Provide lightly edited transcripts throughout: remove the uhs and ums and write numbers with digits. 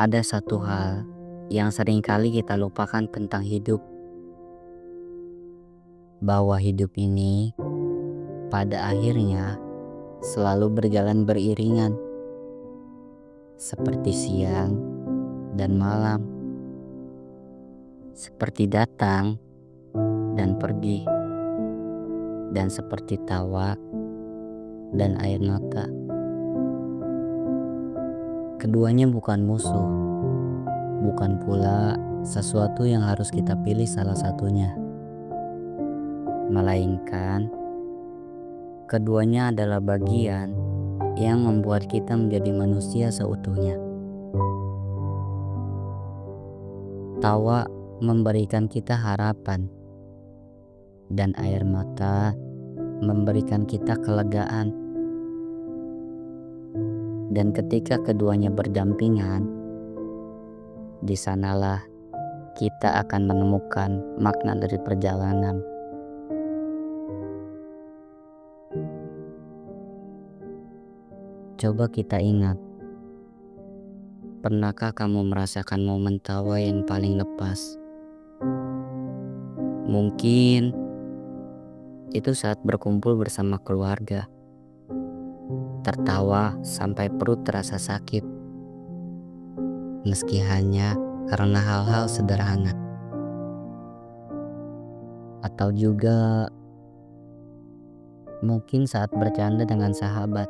Ada satu hal yang seringkali kita lupakan tentang hidup, bahwa hidup ini pada akhirnya selalu berjalan beriringan, seperti siang dan malam, seperti datang dan pergi, dan seperti tawa dan air mata. Keduanya bukan musuh, bukan pula sesuatu yang harus kita pilih salah satunya, melainkan keduanya adalah bagian yang membuat kita menjadi manusia seutuhnya. Tawa memberikan kita harapan, dan air mata memberikan kita kelegaan. Dan ketika keduanya berdampingan, di sanalah kita akan menemukan makna dari perjalanan. Coba kita ingat, pernahkah kamu merasakan momen tawa yang paling lepas? Mungkin itu saat berkumpul bersama keluarga, tertawa sampai perut terasa sakit, meski hanya karena hal-hal sederhana. Atau juga mungkin saat bercanda dengan sahabat,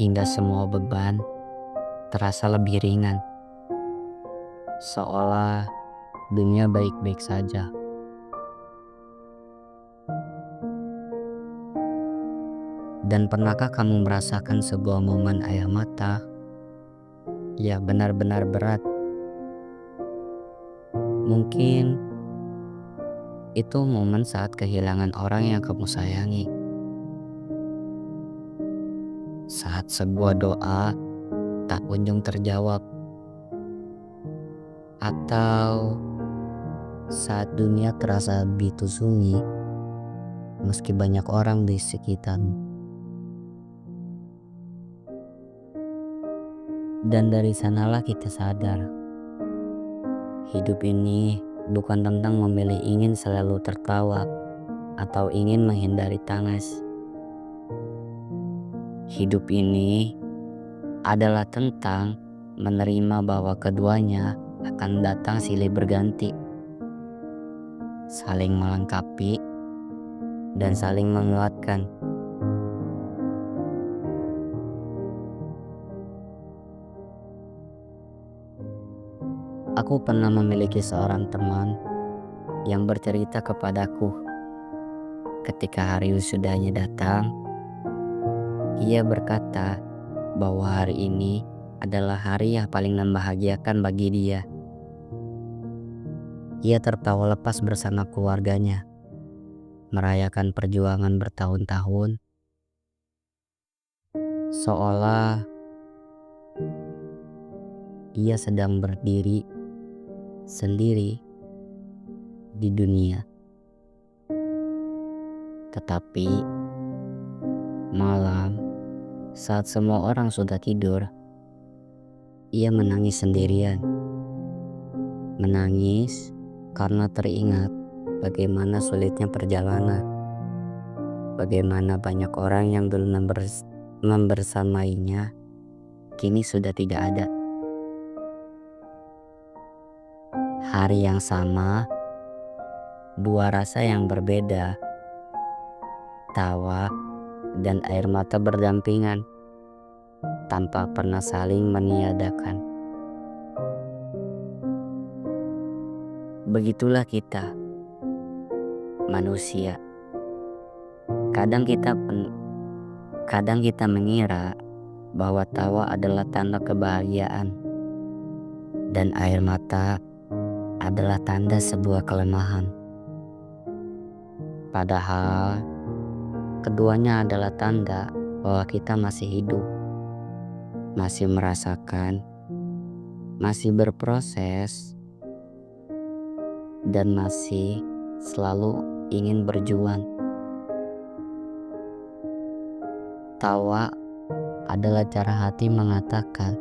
hingga semua beban terasa lebih ringan, seolah dunia baik-baik saja. Dan pernahkah kamu merasakan sebuah momen air mata yang benar-benar berat? Mungkin itu momen saat kehilangan orang yang kamu sayangi, saat sebuah doa tak kunjung terjawab, atau saat dunia terasa begitu sunyi meski banyak orang di sekitarmu. Dan dari sanalah kita sadar, hidup ini bukan tentang memilih ingin selalu tertawa atau ingin menghindari tangis. Hidup ini adalah tentang menerima bahwa keduanya akan datang silih berganti, saling melengkapi dan saling menguatkan. Aku pernah memiliki seorang teman yang bercerita kepadaku ketika hari wisudanya datang. Ia berkata bahwa hari ini adalah hari yang paling membahagiakan bagi dia. Ia tertawa lepas bersama keluarganya, merayakan perjuangan bertahun-tahun, seolah ia sedang berdiri sendiri di dunia. Tetapi malam, saat semua orang sudah tidur, ia menangis sendirian. Menangis karena teringat bagaimana sulitnya perjalanan, bagaimana banyak orang yang dulu membersamainya kini sudah tidak ada. Hari yang sama, dua rasa yang berbeda, tawa dan air mata berdampingan tanpa pernah saling meniadakan. Begitulah kita, manusia. Kadang kita mengira bahwa tawa adalah tanda kebahagiaan dan air mata adalah tanda sebuah kelemahan. Padahal keduanya adalah tanda bahwa kita masih hidup, masih merasakan, masih berproses, dan masih selalu ingin berjuang. Tawa adalah cara hati mengatakan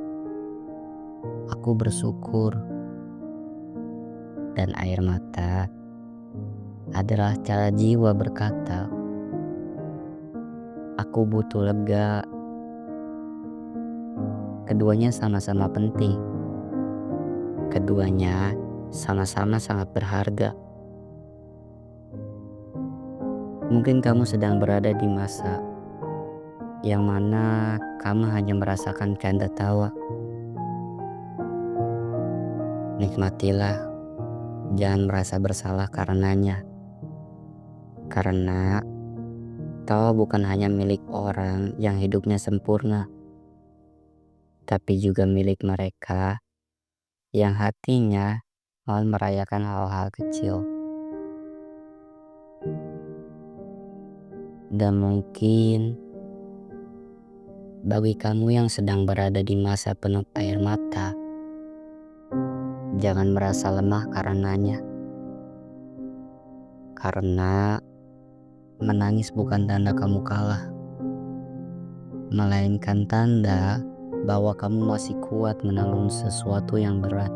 Aku bersyukur, dan air mata adalah cara jiwa berkata, aku butuh lega. Keduanya sama-sama penting. Keduanya sama-sama sangat berharga. Mungkin kamu sedang berada di masa yang mana kamu hanya merasakan canda tawa. Nikmatilah, jangan merasa bersalah karenanya. Karena tawa bukan hanya milik orang yang hidupnya sempurna, tapi juga milik mereka yang hatinya mau merayakan hal-hal kecil. Dan mungkin bagi kamu yang sedang berada di masa penuh air mata, jangan merasa lemah karenanya. Karena menangis bukan tanda kamu kalah, melainkan tanda bahwa kamu masih kuat menanggung sesuatu yang berat.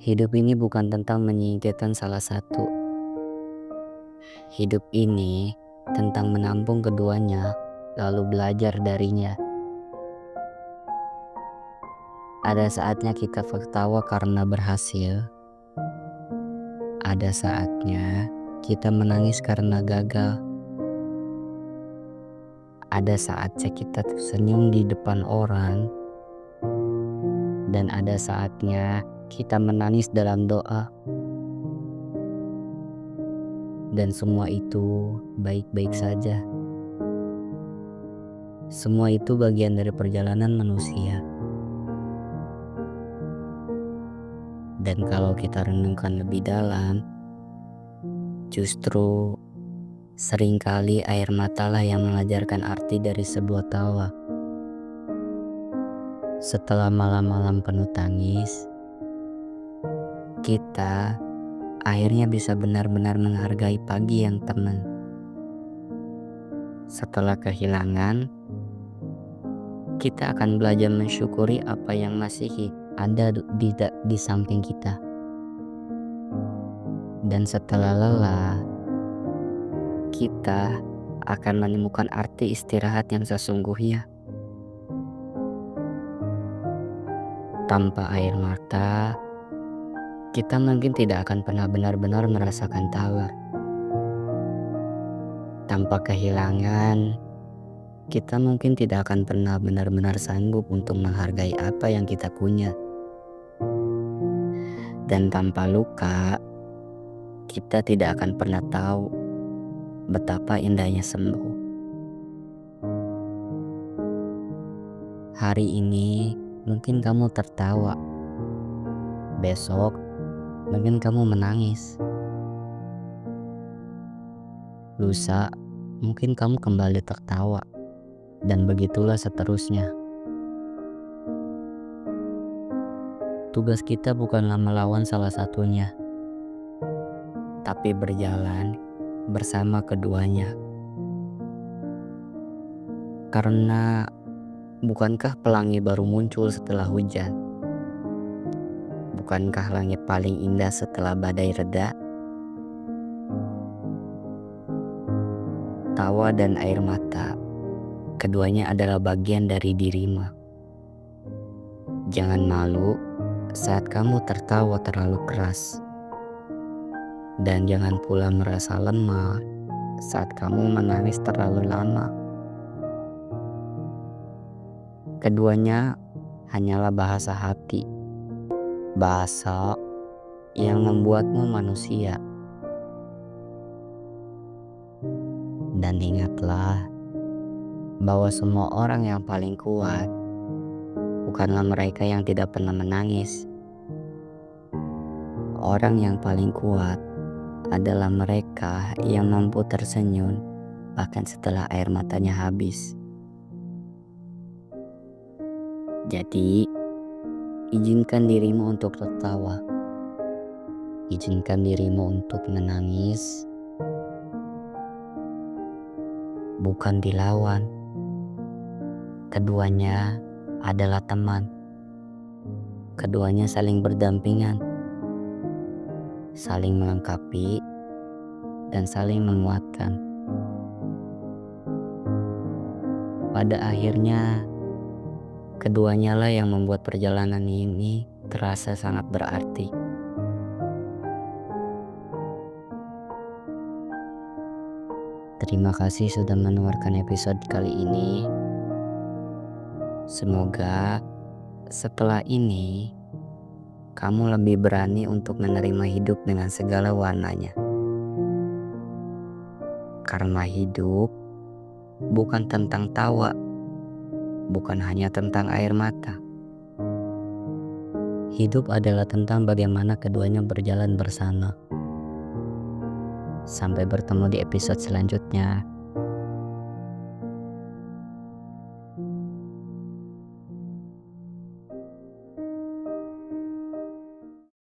Hidup ini bukan tentang menyingkirkan salah satu. Hidup ini tentang menampung keduanya, lalu belajar darinya. Ada saatnya kita tertawa karena berhasil. Ada saatnya kita menangis karena gagal. Ada saatnya kita tersenyum di depan orang. Dan ada saatnya kita menangis dalam doa. Dan semua itu baik-baik saja. Semua itu bagian dari perjalanan manusia. Dan kalau kita renungkan lebih dalam, justru seringkali air matalah yang mengajarkan arti dari sebuah tawa. Setelah malam-malam penuh tangis, kita akhirnya bisa benar-benar menghargai pagi yang tenang. Setelah kehilangan, kita akan belajar mensyukuri apa yang masih ada di samping kita. Dan setelah lelah, kita akan menemukan arti istirahat yang sesungguhnya. Tanpa air mata, kita mungkin tidak akan pernah benar-benar merasakan tawa. Tanpa kehilangan, kita mungkin tidak akan pernah benar-benar sanggup untuk menghargai apa yang kita punya. Dan tanpa luka, kita tidak akan pernah tahu betapa indahnya sembuh. Hari ini mungkin kamu tertawa, besok mungkin kamu menangis, lusa mungkin kamu kembali tertawa, dan begitulah seterusnya. Tugas kita bukanlah melawan salah satunya, tapi berjalan bersama keduanya. Karena bukankah pelangi baru muncul setelah hujan? Bukankah langit paling indah setelah badai reda? Tawa dan air mata, keduanya adalah bagian dari dirimu. Jangan malu saat kamu tertawa terlalu keras. Dan jangan pula merasa lemah saat kamu menangis terlalu lama. Keduanya hanyalah bahasa hati, bahasa yang membuatmu manusia. Dan ingatlah bahwa semua orang yang paling kuat bukanlah mereka yang tidak pernah menangis. Orang yang paling kuat adalah mereka yang mampu tersenyum bahkan setelah air matanya habis. Jadi, izinkan dirimu untuk tertawa. Izinkan dirimu untuk menangis. Bukan dilawan. Keduanya adalah teman. Keduanya saling berdampingan, saling melengkapi, dan saling menguatkan. Pada akhirnya, keduanya lah yang membuat perjalanan ini terasa sangat berarti. Terima kasih sudah mendengarkan episode kali ini. Semoga setelah ini kamu lebih berani untuk menerima hidup dengan segala warnanya. Karena hidup bukan tentang tawa, bukan hanya tentang air mata. Hidup adalah tentang bagaimana keduanya berjalan bersama. Sampai bertemu di episode selanjutnya.